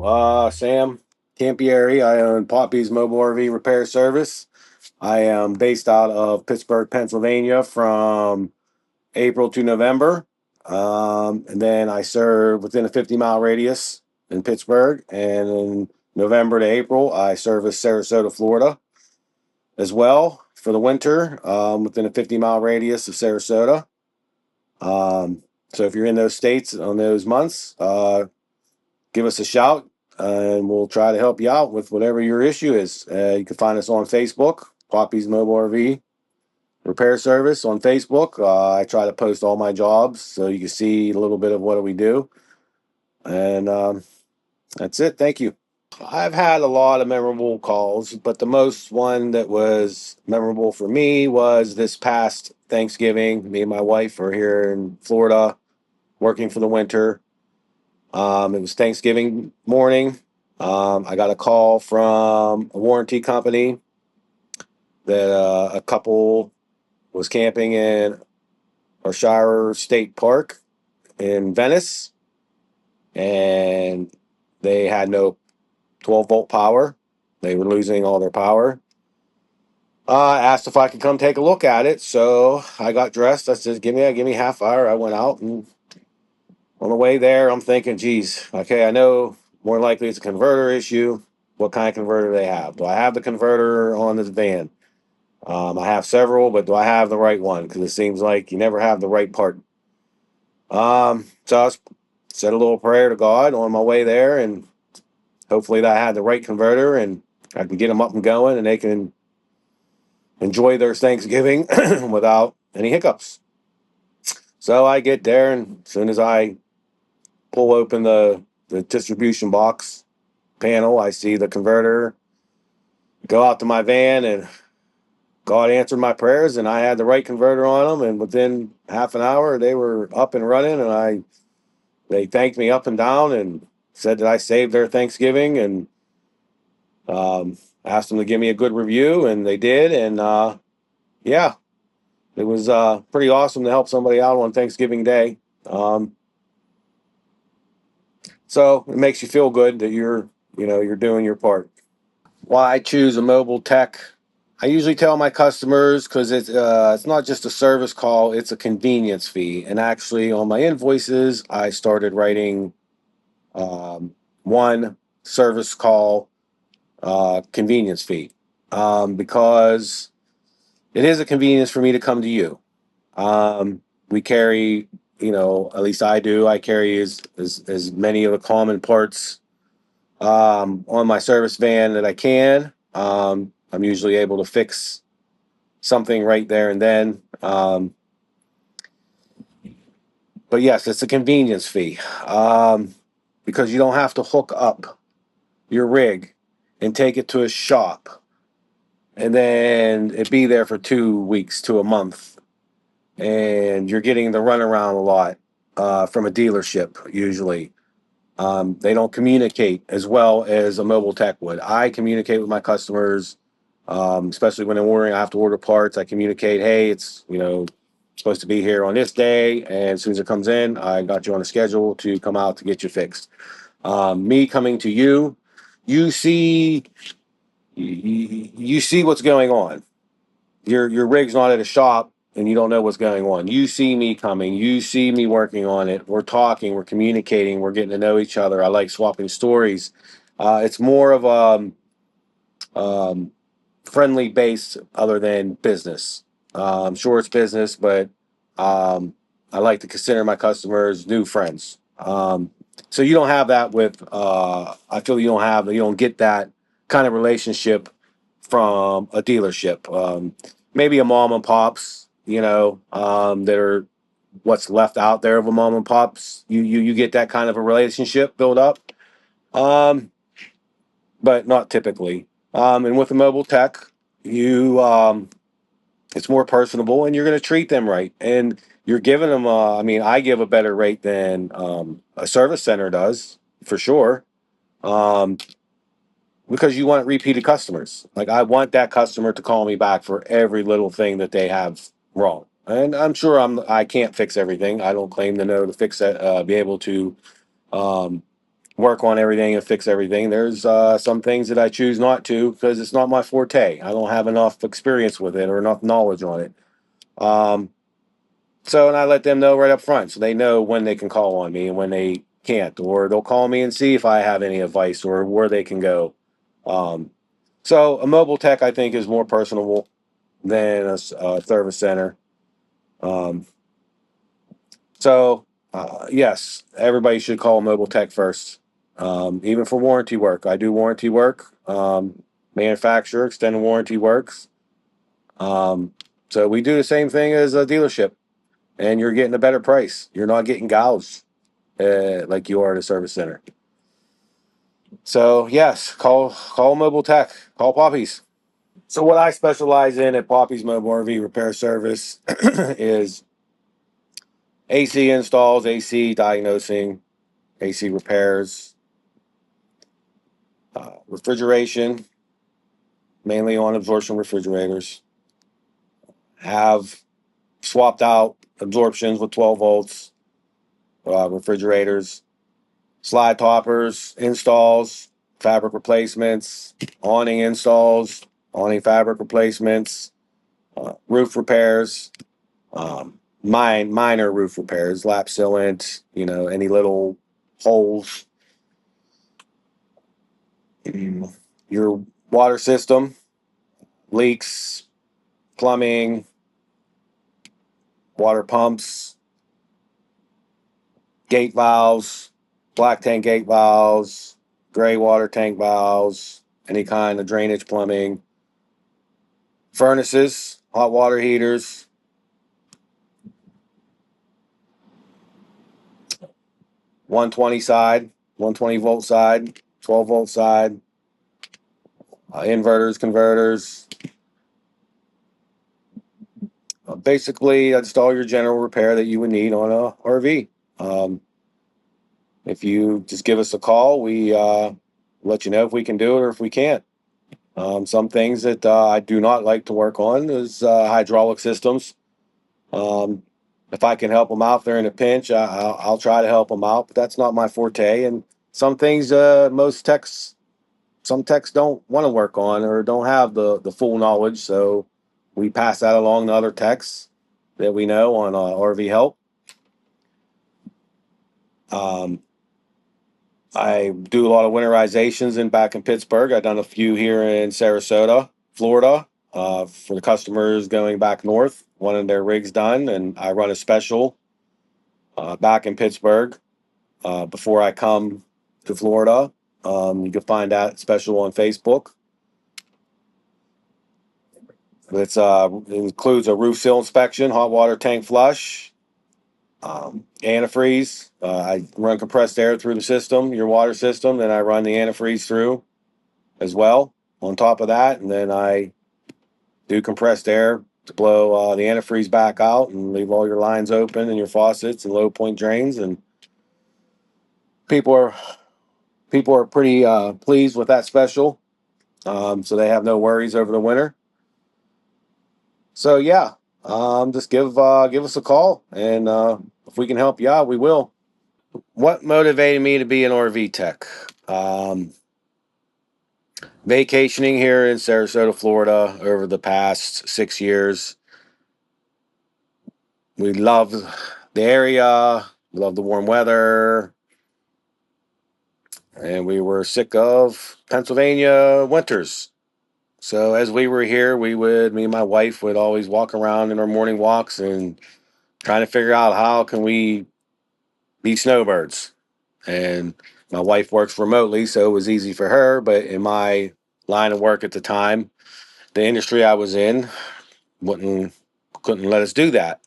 Sam Campieri. I own Poppy's Mobile RV Repair Service. I am based out of Pittsburgh, Pennsylvania from April to November. And then I serve within a 50-mile radius in Pittsburgh. And in November to April, I service Sarasota, Florida as well for the winter within a 50-mile radius of Sarasota. So if you're in those states on those months, give us a shout and we'll try to help you out with whatever your issue is. You can find us on Facebook, Poppy's Mobile RV Repair Service on Facebook. I try to post all my jobs so you can see a little bit of what we do. And that's it. Thank you. I've had a lot of memorable calls, but the most one that was memorable for me was this past Thanksgiving. Me and my wife are here in Florida working for the winter. It was Thanksgiving morning. I got a call from a warranty company that a couple was camping in Shire State Park in Venice, and they had no 12-volt power. They were losing all their power. I asked if I could come take a look at it, so I got dressed. I said, give me half hour. I went out, and on the way there, I'm thinking, geez, okay, I know more likely it's a converter issue. What kind of converter do they have? Do I have the converter on this van? I have several, but do I have the right one? Because it seems like you never have the right part. So I said a little prayer to God on my way there, and hopefully that I had the right converter, and I can get them up and going, and they can enjoy their Thanksgiving without any hiccups. So I get there, and as soon as I pull open the distribution box panel, I see the converter, go out to my van, and God answered my prayers, and I had the right converter on them, and within half an hour they were up and running, and they thanked me up and down and said that I saved their Thanksgiving, and asked them to give me a good review, and they did. And yeah, it was pretty awesome to help somebody out on Thanksgiving Day. So it makes you feel good that you're doing your part. Why I choose a mobile tech? I usually tell my customers because it's not just a service call; it's a convenience fee. And actually, on my invoices, I started writing one service call convenience fee because it is a convenience for me to come to you. We carry, at least I do. I carry as many of the common parts on my service van that I can. I'm usually able to fix something right there and then. But yes, it's a convenience fee because you don't have to hook up your rig and take it to a shop and then it be there for 2 weeks to a month. And you're getting the runaround a lot from a dealership usually. They don't communicate as well as a mobile tech would. I communicate with my customers, especially when I'm ordering. I have to order parts. I communicate, hey, it's supposed to be here on this day, and as soon as it comes in, I got you on a schedule to come out to get you fixed. Me coming to you, you see, you see what's going on. Your rig's not at a shop and you don't know what's going on. You see me coming. You see me working on it. We're talking. We're communicating. We're getting to know each other. I like swapping stories. It's more of a friendly base other than business. I'm sure it's business, but I like to consider my customers new friends. So you don't have that with. I feel you don't get that kind of relationship from a dealership. Maybe a mom and pops, that are what's left out there of a mom and pops. You get that kind of a relationship build up, um, but not typically. And with a mobile tech, you it's more personable, and you're going to treat them right, and you're giving them. I mean, I give a better rate than a service center does for sure. Um, because you want repeated customers. Like I want that customer to call me back for every little thing that they have wrong. And I'm sure I can't fix everything. I don't claim to know to fix it, be able to um, work on everything and fix everything. There's some things that I choose not to because it's not my forte. I don't have enough experience with it or enough knowledge on it. Um, and I let them know right up front so they know when they can call on me and when they can't, or they'll call me and see if I have any advice or where they can go. Um, so a mobile tech, I think, is more personable than a service center. Um, yes, everybody should call mobile tech first, even for warranty work. I do warranty work, manufacturer, extended warranty works. So we do the same thing as a dealership, and you're getting a better price. You're not getting gouged like you are at a service center. So yes, call mobile tech, call Poppies. So what I specialize in at Poppy's Mobile RV Repair Service is AC installs, AC diagnosing, AC repairs, refrigeration, mainly on absorption refrigerators. Have swapped out absorptions with 12 volts refrigerators, slide toppers, installs, fabric replacements, awning installs, awning fabric replacements, roof repairs, minor roof repairs, lap sealant, any little holes, your water system, leaks, plumbing, water pumps, gate valves, black tank gate valves, gray water tank valves, any kind of drainage plumbing, furnaces, hot water heaters, 120 side, 120-volt side, 12-volt side, inverters, converters. Basically, that's all your general repair that you would need on a RV. Um, if you just give us a call, we let you know if we can do it or if we can't. Some things that I do not like to work on is hydraulic systems. Um, if I can help them out, if they're in a pinch, I'll try to help them out, but that's not my forte. And some things, some techs don't want to work on or don't have the full knowledge. So we pass that along to other techs that we know on RV help. Um, I do a lot of winterizations back in Pittsburgh. I've done a few here in Sarasota, Florida, for the customers going back north, wanting their rigs done. And I run a special back in Pittsburgh before I come to Florida. You can find that special on Facebook. It includes a roof seal inspection, hot water tank flush, antifreeze. I run compressed air through the system, your water system, then I run the antifreeze through as well on top of that, and then I do compressed air to blow the antifreeze back out and leave all your lines open and your faucets and low point drains. And people are people are pretty pleased with that special, so they have no worries over the winter. So yeah, just give us a call, and if we can help you out, we will. What motivated me to be an RV tech? Vacationing here in Sarasota, Florida, over the past 6 years. We love the area, we love the warm weather, and we were sick of Pennsylvania winters. So as we were here, me and my wife would always walk around in our morning walks and trying to figure out how can we be snowbirds. And my wife works remotely, so it was easy for her. But in my line of work at the time, the industry I was in wouldn't couldn't let us do that.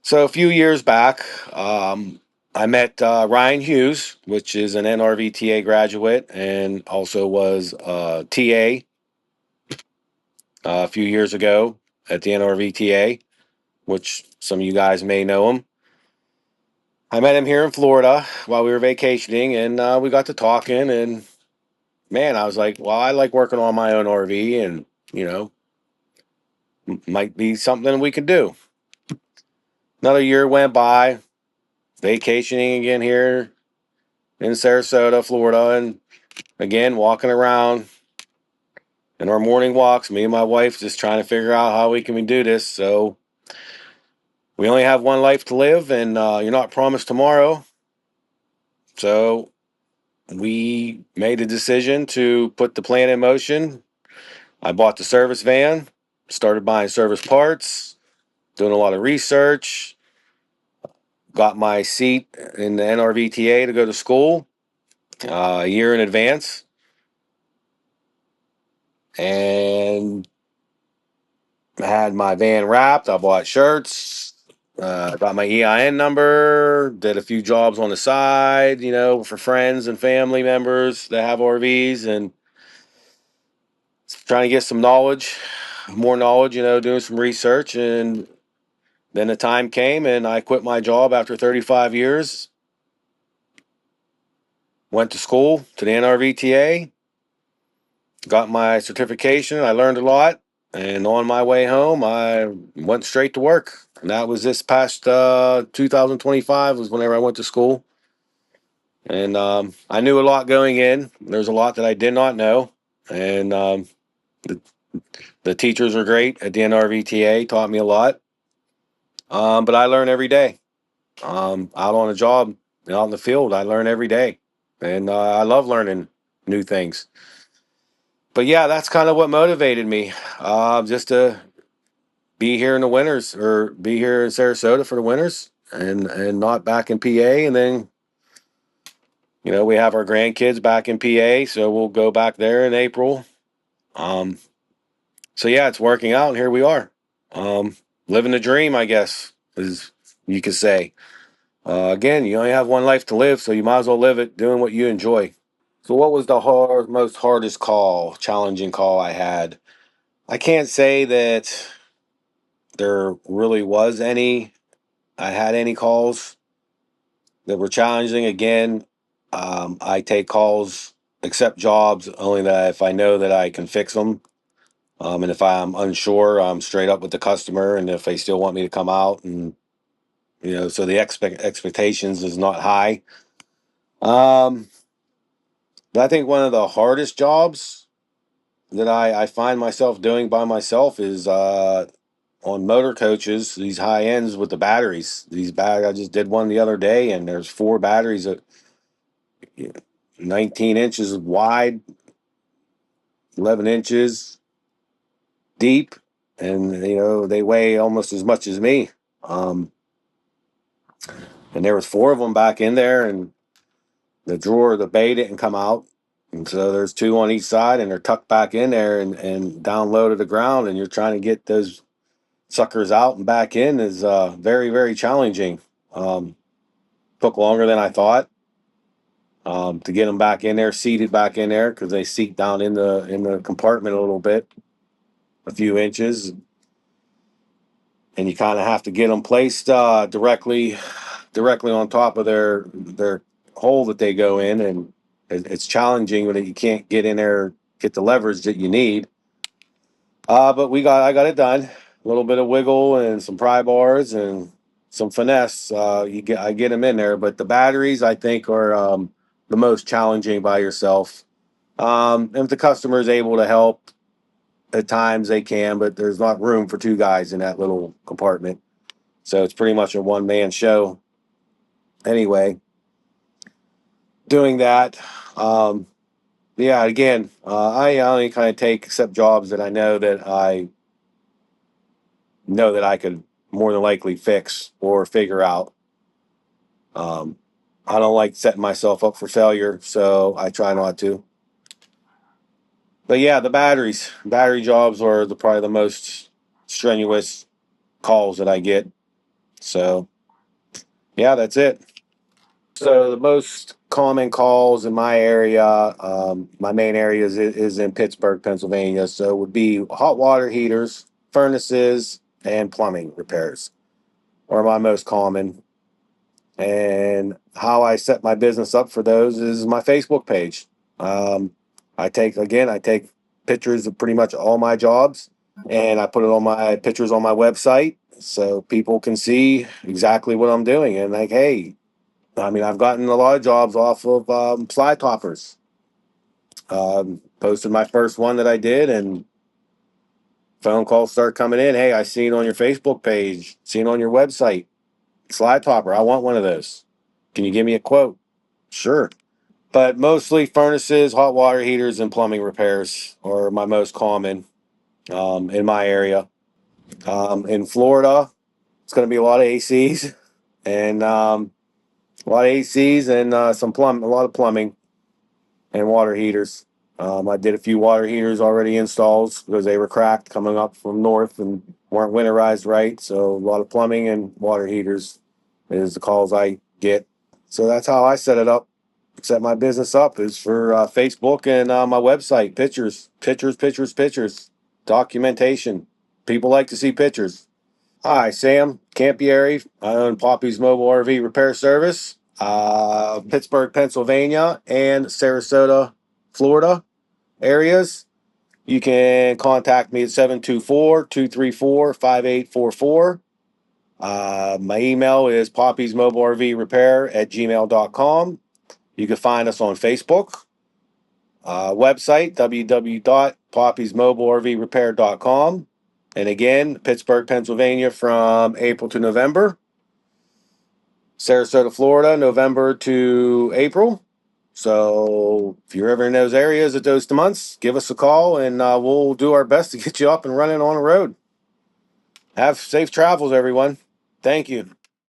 So a few years back, I met Ryan Hughes, which is an NRVTA graduate and also was a TA a few years ago at the NRVTA, which some of you guys may know him. I met him here in Florida while we were vacationing, and we got to talking. And man, I was like, well, I like working on my own RV, and might be something we could do. Another year went by, vacationing again here. in Sarasota, Florida, and again, walking around in our morning walks, me and my wife just trying to figure out how we can do this. So we only have one life to live, and you're not promised tomorrow. So we made a decision to put the plan in motion. I bought the service van, started buying service parts, doing a lot of research, got my seat in the NRVTA to go to school a year in advance, and I had my van wrapped. I bought shirts, got my EIN number, did a few jobs on the side, for friends and family members that have RVs, and trying to get some knowledge, more knowledge, doing some research. And then the time came and I quit my job after 35 years, went to school to the NRVTA, got my certification. I learned a lot. And on my way home, I went straight to work. And that was this past 2025 was whenever I went to school. And I knew a lot going in. There's a lot that I did not know. And the, the teachers were great at the NRVTA, taught me a lot. But I learn every day. Out on a job, out in the field, I learn every day. And I love learning new things. But yeah, that's kind of what motivated me, just to be here in the winters, or be here in Sarasota for the winters, and not back in PA. And then we have our grandkids back in PA, so we'll go back there in April. Um, so yeah, it's working out, and here we are, living the dream, I guess, as you could say. Again, you only have one life to live, so you might as well live it doing what you enjoy. So what was the most hardest call, challenging call I had? I can't say that there really was any. I had any calls that were challenging. Again, I take calls, accept jobs only that if I know that I can fix them. And if I'm unsure, I'm straight up with the customer. And if they still want me to come out, and so the expectations is not high. Um, but I think one of the hardest jobs that I find myself doing by myself is on motor coaches, these high ends with the batteries. I just did one the other day, and there's 4 batteries at 19 inches wide, 11 inches deep, and they weigh almost as much as me. Um, and there was 4 of them back in there, and the drawer, the bay didn't come out. And so there's 2 on each side, and they're tucked back in there and down low to the ground, and you're trying to get those suckers out and back in is very, very challenging. Took longer than I thought to get them back in there, seated back in there, because they seat down in the compartment a little bit, a few inches, and you kind of have to get them placed directly on top of their hole that they go in, and it's challenging when you can't get in there, get the leverage that you need. But I got it done. A little bit of wiggle and some pry bars and some finesse. I get them in there, but the batteries I think are the most challenging by yourself. If the customer is able to help, at times they can, but there's not room for 2 guys in that little compartment, so it's pretty much a one-man show. Anyway, doing that. Yeah, again, I only kind of accept jobs that I know that I could more than likely fix or figure out. I don't like setting myself up for failure, so I try not to. But yeah, the battery jobs are probably the most strenuous calls that I get. So yeah, that's it. So the most common calls in my area, my main area is in Pittsburgh, Pennsylvania. So it would be hot water heaters, furnaces, and plumbing repairs are my most common. And how I set my business up for those is my Facebook page. I take pictures of pretty much all my jobs, and I put my pictures on my website so people can see exactly what I'm doing. And like, hey, I mean, I've gotten a lot of jobs off of slide toppers. Posted my first one that I did, and phone calls start coming in. Hey, I seen on your Facebook page, seen on your website, slide topper. I want one of those. Can you give me a quote? Sure. But mostly furnaces, hot water heaters, and plumbing repairs are my most common in my area. In Florida, it's going to be a lot of ACs and a lot of ACs and a lot of plumbing and water heaters. I did a few water heaters already installs because they were cracked coming up from north and weren't winterized right. So a lot of plumbing and water heaters is the calls I get. So that's how I set it up. Set my business up is for Facebook and my website. Pictures, pictures, pictures, pictures, documentation. People like to see pictures. Hi, Sam Campieri. I own Poppy's Mobile RV Repair Service, Pittsburgh, Pennsylvania, and Sarasota, Florida areas. You can contact me at 724-234-5844. My email is Poppy's Mobile RV Repair at gmail.com. You can find us on Facebook. Website, www.poppysmobilervrepair.com. And again, Pittsburgh, Pennsylvania from April to November. Sarasota, Florida, November to April. So if you're ever in those areas at those 2 months, give us a call and we'll do our best to get you up and running on the road. Have safe travels, everyone. Thank you.